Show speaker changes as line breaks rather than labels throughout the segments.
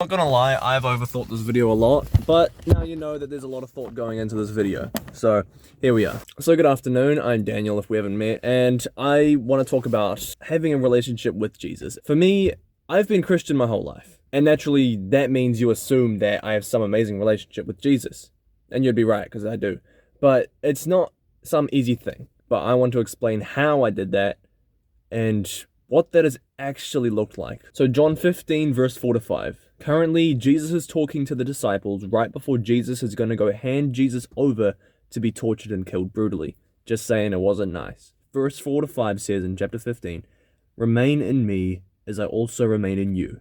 Not gonna lie, I've overthought this video a lot, but now you know that there's a lot of thought going into this video. So, here we are. So good afternoon, I'm Daniel if we haven't met, and I want to talk about having a relationship with Jesus. For me, I've been Christian my whole life, and naturally that means you assume that I have some amazing relationship with Jesus. And you'd be right, because I do. But it's not some easy thing, but I want to explain how I did that, and what that has actually looked like. So John 15 verse 4 to 5. Currently, Jesus is talking to the disciples right before Jesus is going to go hand Jesus over to be tortured and killed brutally. Just saying it wasn't nice. Verse 4 to 5 says in chapter 15, "Remain in me as I also remain in you.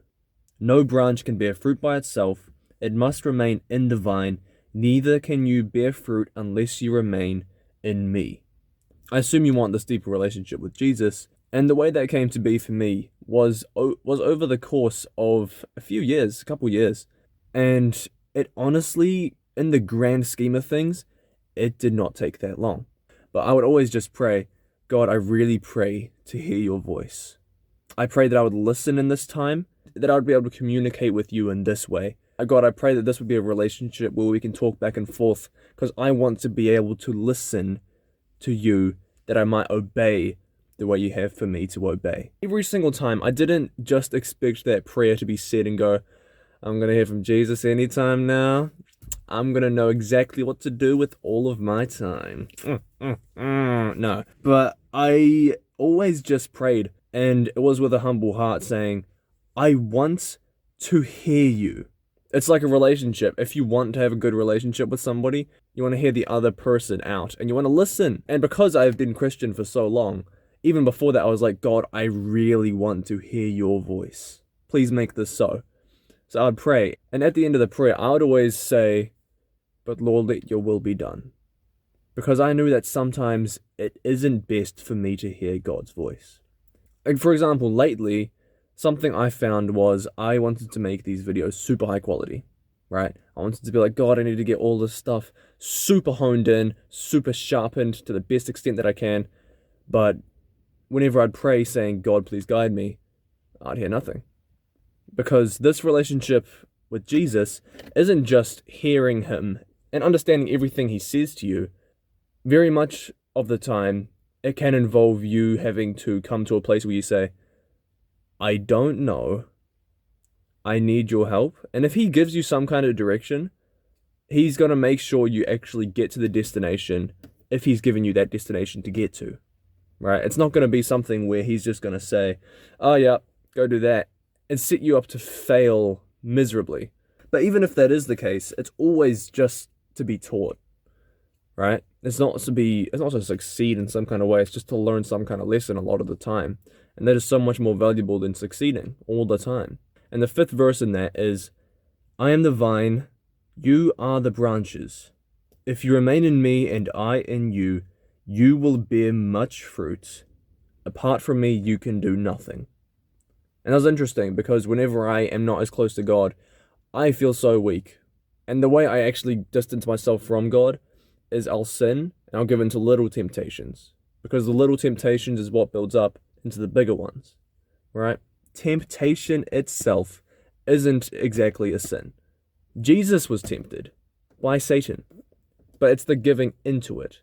No branch can bear fruit by itself. It must remain in the vine. Neither can you bear fruit unless you remain in me." I assume you want this deeper relationship with Jesus. And the way that came to be for me was over the course of a couple years. And it honestly, in the grand scheme of things, it did not take that long. But I would always just pray, God, I really pray to hear your voice. I pray that I would listen in this time, that I would be able to communicate with you in this way. God, I pray that this would be a relationship where we can talk back and forth, because I want to be able to listen to you, that I might obey the way you have for me to obey. Every single time, I didn't just expect that prayer to be said and go, I'm going to hear from Jesus anytime now. I'm going to know exactly what to do with all of my time. No. But I always just prayed, and it was with a humble heart saying, I want to hear you. It's like a relationship. If you want to have a good relationship with somebody, you want to hear the other person out, and you want to listen. And because I've been Christian for so long, even before that, I was like, God, I really want to hear your voice. Please make this so. So I would pray. And at the end of the prayer, I would always say, but Lord, let your will be done. Because I knew that sometimes it isn't best for me to hear God's voice. Like, for example, lately, something I found was I wanted to make these videos super high quality, right? I wanted to be like, God, I need to get all this stuff super honed in, super sharpened to the best extent that I can. But whenever I'd pray saying, God, please guide me, I'd hear nothing. Because this relationship with Jesus isn't just hearing him and understanding everything he says to you. Very much of the time, it can involve you having to come to a place where you say, I don't know, I need your help. And if he gives you some kind of direction, he's going to make sure you actually get to the destination if he's given you that destination to get to. Right? It's not going to be something where he's just going to say, oh yeah, go do that, and set you up to fail miserably. But even if that is the case, it's always just to be taught, right? It's not to succeed in some kind of way. It's just to learn some kind of lesson a lot of the time. And that is so much more valuable than succeeding all the time. And the fifth verse in that is, I am the vine, you are the branches. If you remain in me and I in you, you will bear much fruit. Apart from me, you can do nothing. And that was interesting, because whenever I am not as close to God, I feel so weak. And the way I actually distance myself from God is I'll sin, and I'll give in to little temptations. Because the little temptations is what builds up into the bigger ones, right? Temptation itself isn't exactly a sin. Jesus was tempted by Satan, but it's the giving into it.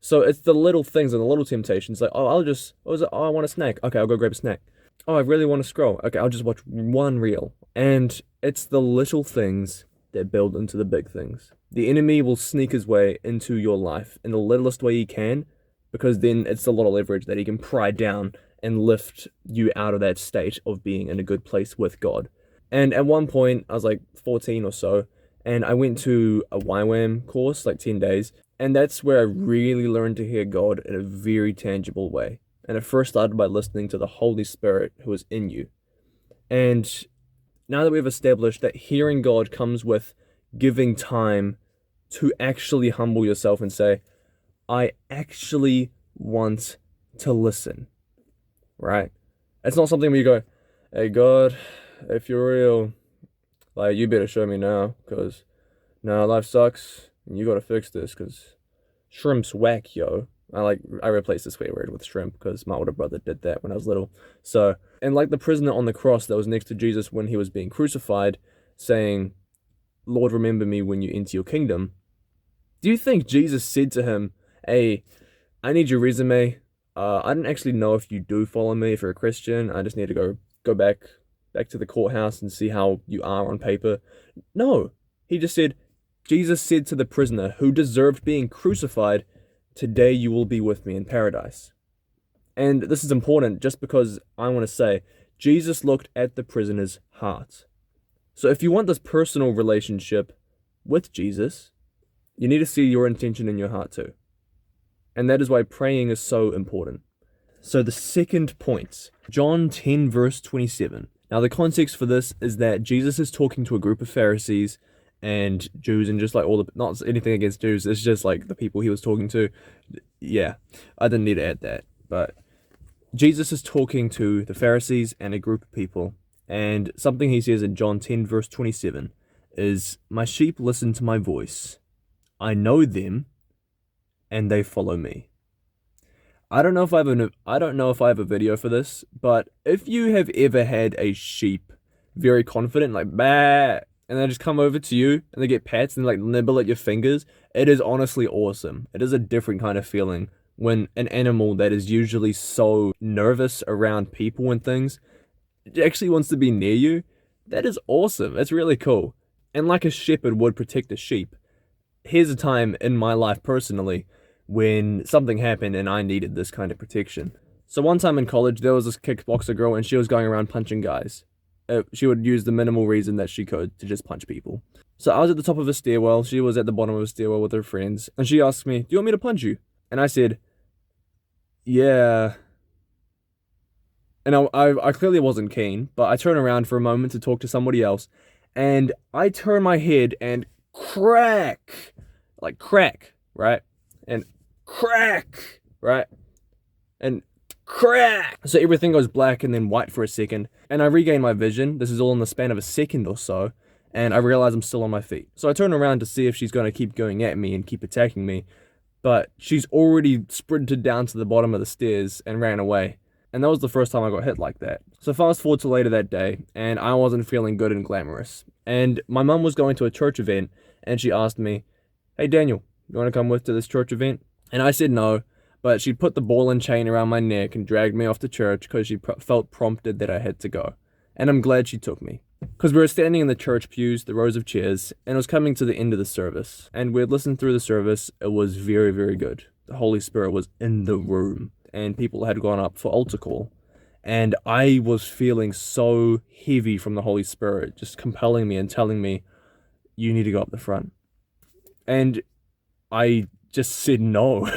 So it's the little things and the little temptations, like, I want a snack. Okay, I'll go grab a snack. Oh, I really want to scroll. Okay, I'll just watch one reel. And it's the little things that build into the big things. The enemy will sneak his way into your life in the littlest way he can, because then it's a lot of leverage that he can pry down and lift you out of that state of being in a good place with God. And at one point, I was like 14 or so, and I went to a YWAM course, like 10 days, and that's where I really learned to hear God in a very tangible way. And it first started by listening to the Holy Spirit who is in you. And now that we've established that hearing God comes with giving time to actually humble yourself and say, I actually want to listen, right? It's not something where you go, hey God, if you're real, like, you better show me now, because now life sucks, and you gotta fix this, because shrimp's whack, yo. I replaced the swear word with shrimp, because my older brother did that when I was little. So, and like the prisoner on the cross that was next to Jesus when he was being crucified, saying, Lord, remember me when you enter your kingdom. Do you think Jesus said to him, hey, I need your resume. I don't actually know if you do follow me, if you're a Christian. I just need to go back to the courthouse and see how you are on paper. No. He just said, Jesus said to the prisoner who deserved being crucified, today you will be with me in paradise. And this is important just because I want to say, Jesus looked at the prisoner's heart. So if you want this personal relationship with Jesus, you need to see your intention in your heart too. And that is why praying is so important. So the second point, John 10 verse 27. Now the context for this is that Jesus is talking to a group of Pharisees and Jews, and just like not anything against Jews, it's just like the people he was talking to. Yeah, I didn't need to add that. But Jesus is talking to the Pharisees and a group of people, and something he says in John 10 verse 27 is, my sheep listen to my voice. I know them and they follow me. I don't know if I have a video for this, but if you have ever had a sheep very confident, like bah, and they just come over to you and they get pats and like nibble at your fingers, it is honestly awesome. It is a different kind of feeling when an animal that is usually so nervous around people and things actually wants to be near you. That is awesome. It's really cool. And like a shepherd would protect a sheep, here's a time in my life personally when something happened and I needed this kind of protection. So one time in college, there was this kickboxer girl and she was going around punching guys. She would use the minimal reason that she could to just punch people. So I was at the top of a stairwell, she was at the bottom of a stairwell with her friends, and she asked me, do you want me to punch you? And I said, yeah. And I clearly wasn't keen, but I turned around for a moment to talk to somebody else, and I turn my head and crack, right? And crack, right? And crack! So everything goes black and then white for a second, and I regain my vision. This is all in the span of a second or so, and I realize I'm still on my feet. So I turn around to see if she's going to keep going at me and keep attacking me, but she's already sprinted down to the bottom of the stairs and ran away. And that was the first time I got hit like that. So fast forward to later that day, and I wasn't feeling good and glamorous. And my mum was going to a church event, and she asked me, hey Daniel, you want to come with to this church event? And I said no, but she put the ball and chain around my neck and dragged me off to church because she felt prompted that I had to go. And I'm glad she took me. Because we were standing in the church pews, the rows of chairs, and it was coming to the end of the service. And we had listened through the service. It was very, very good. The Holy Spirit was in the room, and people had gone up for altar call. And I was feeling so heavy from the Holy Spirit, just compelling me and telling me, you need to go up the front. And I just said no.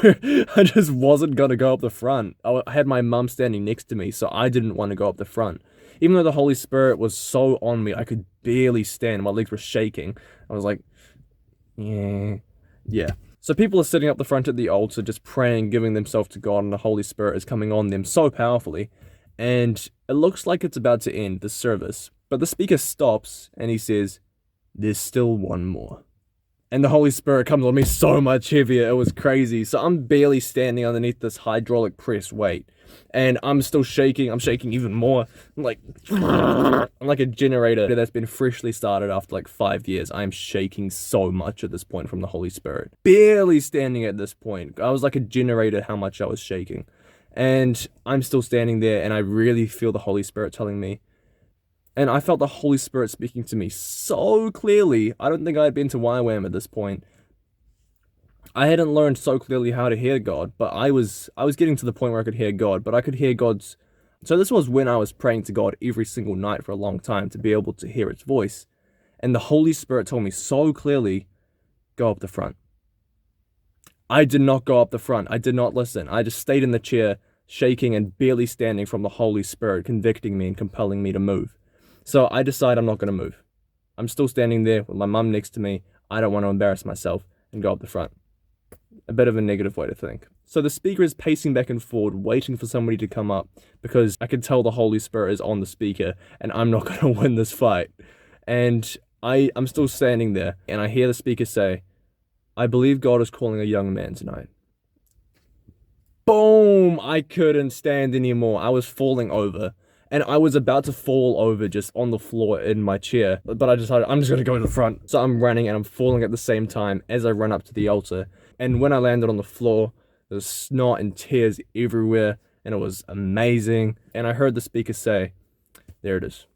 I just wasn't going to go up the front. I had my mum standing next to me, so I didn't want to go up the front. Even though the Holy Spirit was so on me, I could barely stand. My legs were shaking. I was like, yeah. So people are sitting up the front at the altar, just praying, giving themselves to God, and the Holy Spirit is coming on them so powerfully. And it looks like it's about to end, the service. But the speaker stops, and he says, there's still one more. And the Holy Spirit comes on me so much heavier. It was crazy. So I'm barely standing underneath this hydraulic press weight. And I'm still shaking. I'm shaking even more. I'm like a generator that's been freshly started after like 5 years. I'm shaking so much at this point from the Holy Spirit. Barely standing at this point. I was like a generator how much I was shaking. And I'm still standing there, and I really feel the Holy Spirit telling me. And I felt the Holy Spirit speaking to me so clearly. I don't think I had been to YWAM at this point. I hadn't learned so clearly how to hear God, but I was getting to the point where I could hear God, but I could hear God's... So this was when I was praying to God every single night for a long time to be able to hear its voice. And the Holy Spirit told me so clearly, go up the front. I did not go up the front. I did not listen. I just stayed in the chair, shaking and barely standing from the Holy Spirit convicting me and compelling me to move. So I decide I'm not going to move. I'm still standing there with my mum next to me. I don't want to embarrass myself and go up the front. A bit of a negative way to think. So the speaker is pacing back and forward, waiting for somebody to come up, because I can tell the Holy Spirit is on the speaker and I'm not going to win this fight. And I'm still standing there, and I hear the speaker say, I believe God is calling a young man tonight. Boom! I couldn't stand anymore. I was falling over. And I was about to fall over just on the floor in my chair, but I decided I'm just gonna go to the front. So I'm running and I'm falling at the same time as I run up to the altar. And when I landed on the floor, there was snot and tears everywhere, and it was amazing. And I heard the speaker say, "There it is."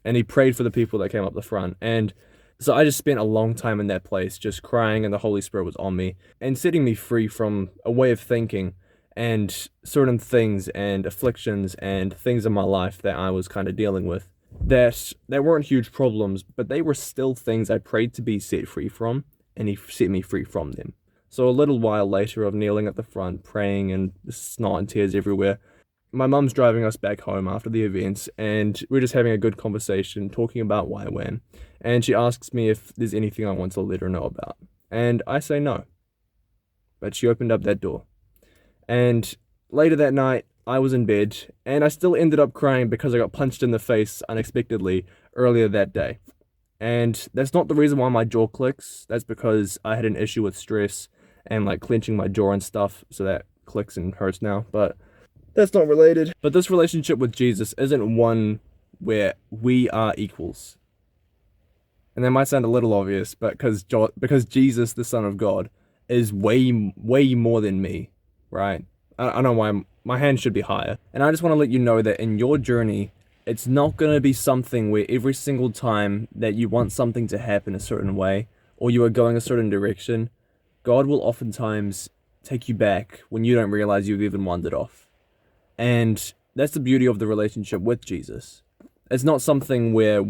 And he prayed for the people that came up the front. And so I just spent a long time in that place just crying, and the Holy Spirit was on me and setting me free from a way of thinking and certain things and afflictions and things in my life that I was kind of dealing with that weren't huge problems, but they were still things I prayed to be set free from, and he set me free from them. So a little while later of kneeling at the front, praying and snot and tears everywhere, my mum's driving us back home after the events, and we're just having a good conversation, talking about why when. And she asks me if there's anything I want to let her know about. And I say no. But she opened up that door. And later that night, I was in bed, and I still ended up crying because I got punched in the face unexpectedly earlier that day. And that's not the reason why my jaw clicks. That's because I had an issue with stress and like clenching my jaw and stuff, so that clicks and hurts now. But that's not related. But this relationship with Jesus isn't one where we are equals. And that might sound a little obvious, but because Jesus, the Son of God, is way more than me, right? I don't know why my hand should be higher. And I just want to let you know that in your journey, it's not going to be something where every single time that you want something to happen a certain way, or you are going a certain direction, God will oftentimes take you back when you don't realize you've even wandered off. And that's the beauty of the relationship with Jesus. It's not something where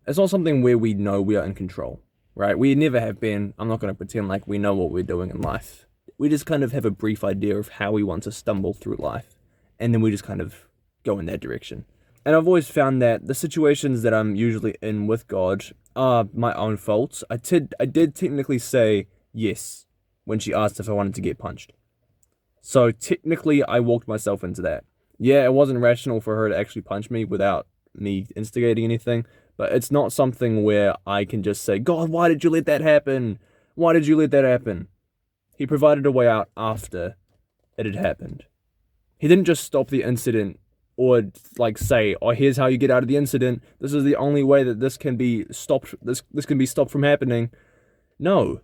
it's not something where we know we are in control, right? We never have been. I'm not going to pretend like we know what we're doing in life. We just kind of have a brief idea of how we want to stumble through life, and then we just kind of go in that direction. And I've always found that the situations that I'm usually in with God are my own faults. I did technically say yes when she asked if I wanted to get punched. So technically, I walked myself into that. Yeah, it wasn't rational for her to actually punch me without me instigating anything, but it's not something where I can just say, God, why did you let that happen? Why did you let that happen? He provided a way out after it had happened. He didn't just stop the incident or like say, oh, here's how you get out of the incident. This is the only way that this can be stopped. This can be stopped from happening. No.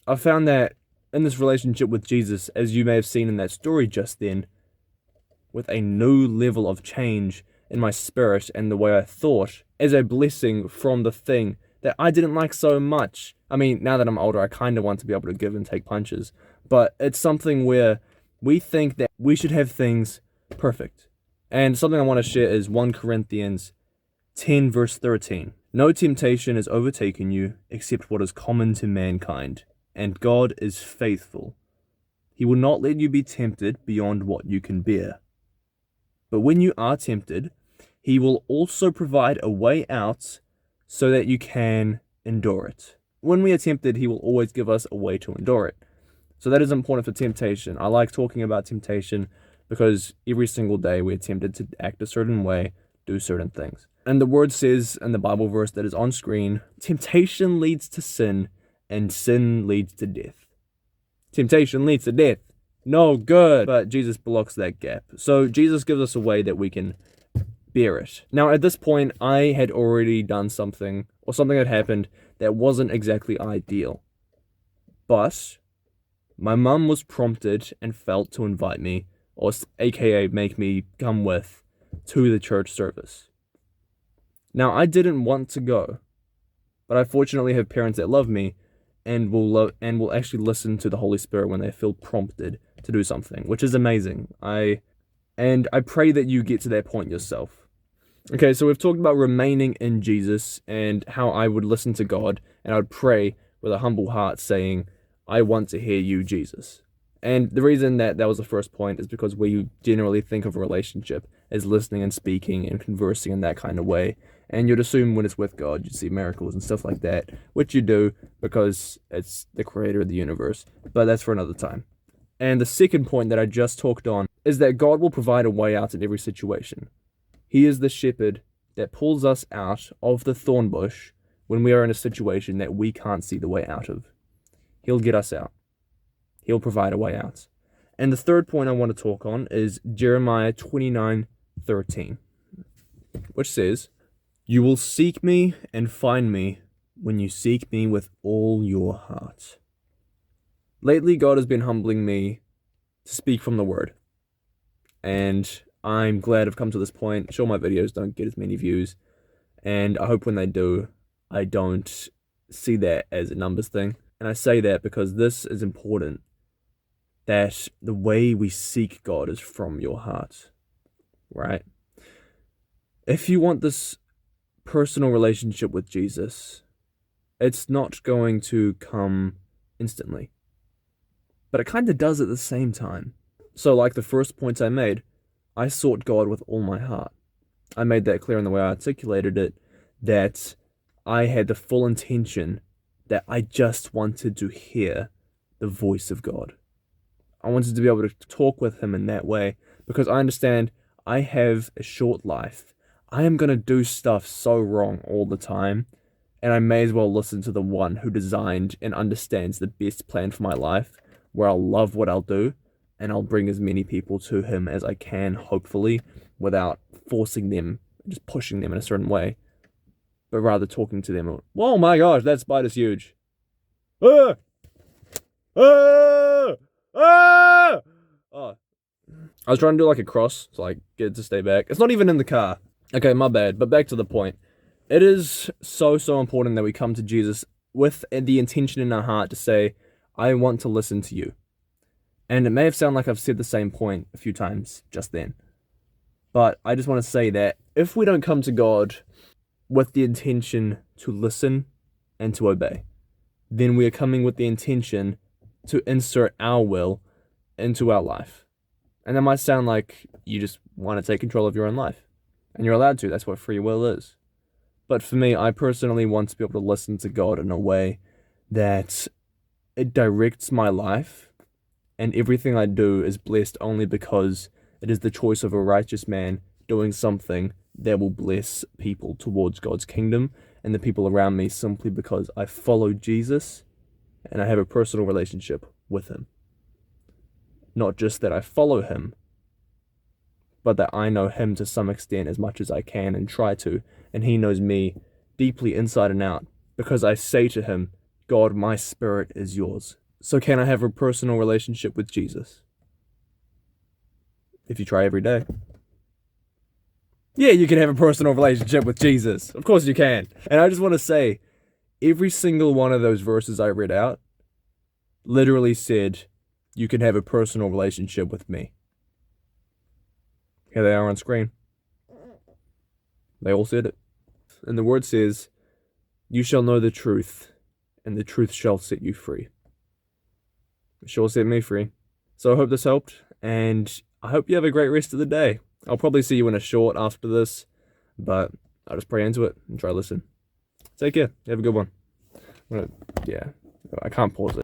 I found that in this relationship with Jesus, as you may have seen in that story just then, with a new level of change in my spirit and the way I thought, as a blessing from the thing that I didn't like so much. I mean, now that I'm older, I kind of want to be able to give and take punches, but it's something where we think that we should have things perfect. And something I want to share is 1 Corinthians 10 verse 13. No temptation has overtaken you except what is common to mankind. And God is faithful. He will not let you be tempted beyond what you can bear. But when you are tempted, He will also provide a way out so that you can endure it. When we are tempted, He will always give us a way to endure it. So that is important for temptation. I like talking about temptation because every single day we're tempted to act a certain way, do certain things. And the word says in the Bible verse that is on screen, temptation leads to sin, and sin leads to death. Temptation leads to death. No good. But Jesus blocks that gap. So Jesus gives us a way that we can bear it. Now, at this point, I had already done something, or something had happened that wasn't exactly ideal. But my mum was prompted and felt to invite me, or aka make me come with, to the church service. Now, I didn't want to go, but I fortunately have parents that love me and will actually listen to the Holy Spirit when they feel prompted to do something, which is amazing. I pray that you get to that point yourself. Okay, so we've talked about remaining in Jesus and how I would listen to God and I would pray with a humble heart saying, I want to hear you, Jesus. And the reason that was the first point is because we generally think of a relationship as listening and speaking and conversing in that kind of way. And you'd assume when it's with God, you'd see miracles and stuff like that, which you do because it's the creator of the universe. But that's for another time. And the second point that I just talked on is that God will provide a way out in every situation. He is the shepherd that pulls us out of the thorn bush when we are in a situation that we can't see the way out of. He'll get us out. He'll provide a way out. And the third point I want to talk on is Jeremiah 29:13, which says, "You will seek me and find me when you seek me with all your heart." Lately, God has been humbling me to speak from the Word. And I'm glad I've come to this point. Sure, my videos don't get as many views. And I hope when they do, I don't see that as a numbers thing. And I say that because this is important. That the way we seek God is from your heart. Right? If you want this personal relationship with Jesus, it's not going to come instantly. But it kind of does at the same time. So like the first points I made, I sought God with all my heart. I made that clear in the way I articulated it, that I had the full intention that I just wanted to hear the voice of God. I wanted to be able to talk with him in that way because I understand I have a short life. I am going to do stuff so wrong all the time, and I may as well listen to the one who designed and understands the best plan for my life, where I'll love what I'll do, and I'll bring as many people to him as I can, hopefully, without forcing them, just pushing them in a certain way, but rather talking to them. Oh my gosh, that spider's huge. Ah! Ah! Ah! Oh. I was trying to do like a cross to like get it to stay back. It's not even in the car. Okay, my bad, but back to the point. It is so important that we come to Jesus with the intention in our heart to say, I want to listen to you. And it may have sounded like I've said the same point a few times just then. But I just want to say that if we don't come to God with the intention to listen and to obey, then we are coming with the intention to insert our will into our life. And that might sound like you just want to take control of your own life. And you're allowed to. That's what free will is. But for me, I personally want to be able to listen to God in a way that it directs my life, and everything I do is blessed only because it is the choice of a righteous man doing something that will bless people towards God's kingdom and the people around me simply because I follow Jesus and I have a personal relationship with him. Not just that I follow him, but that I know him to some extent as much as I can and try to, and he knows me deeply inside and out because I say to him, God, my spirit is yours. So can I have a personal relationship with Jesus? If you try every day. Yeah, you can have a personal relationship with Jesus. Of course you can. And I just want to say, every single one of those verses I read out literally said, you can have a personal relationship with me. Here they are on screen. They all said it. And the word says, you shall know the truth, and the truth shall set you free. It sure set me free. So I hope this helped, and I hope you have a great rest of the day. I'll probably see you in a short after this, but I'll just pray into it and try to listen. Take care. Have a good one. Yeah, I can't pause it.